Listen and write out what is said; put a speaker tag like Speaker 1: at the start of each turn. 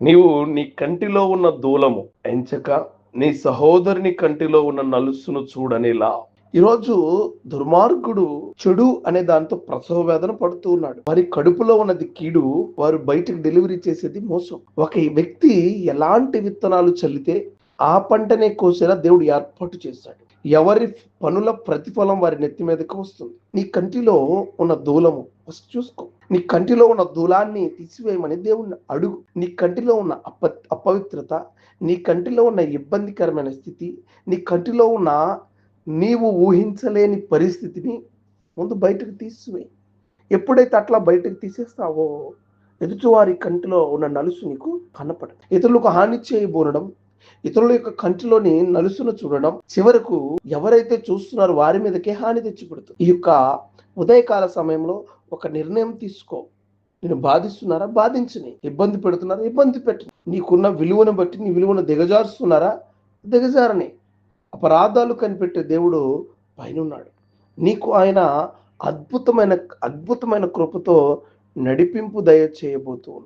Speaker 1: నీవు నీ కంటిలో ఉన్న దూలము ఎంచక నీ సహోదరుని కంటిలో ఉన్న నలుసును చూడనిలా. ఈరోజు దుర్మార్గుడు చెడు అనే దాంతో ప్రసవ వేదన పడుతూ ఉన్నాడు. వారి కడుపులో ఉన్నది కీడు, వారు బయటకు డెలివరీ చేసేది మోసం. ఒక వ్యక్తి ఎలాంటి విత్తనాలు చల్లితే ఆ పంటనే కోసేలా దేవుడు ఏర్పాటు చేశాడు. ఎవరి పనుల ప్రతిఫలం వారి నెత్తి మీదకి వస్తుంది. నీ కంటిలో ఉన్న దూలము ఫస్ట్ చూసుకో. నీ కంటిలో ఉన్న దూలాన్ని తీసివేయమని దేవుణ్ణి అడుగు. నీ కంటిలో ఉన్న అపవిత్రత, నీ కంటిలో ఉన్న ఇబ్బందికరమైన స్థితి, నీ కంటిలో ఉన్న నీవు ఊహించలేని పరిస్థితిని ముందు బయటకు తీసివేయి. ఎప్పుడైతే అట్లా బయటకు తీసేస్తావో ఎదుటివారి కంటిలో ఉన్న నలుసు నీకు కనపడదు. ఇతరులకు హాని చేయబోనడం, ఇతరుల యొక్క కంటిలోని నలుసును చూడడం, చివరకు ఎవరైతే చూస్తున్నారో వారి మీదకే హాని తెచ్చిపెడుతుంది. ఈ యొక్క ఉదయకాల సమయంలో ఒక నిర్ణయం తీసుకో. నేను బాధిస్తున్నారా, బాధించని. ఇబ్బంది పెడుతున్నారా, ఇబ్బంది పెట్టు. నీకున్న విలువను బట్టి నీ విలువను దిగజారుస్తున్నారా, దిగజారని. అపరాధాలు కనిపెట్టే దేవుడు పైనున్నాడు. నీకు ఆయన అద్భుతమైన అద్భుతమైన కృపతో నడిపింపు దయ చేయబోతూ ఉన్నాడు.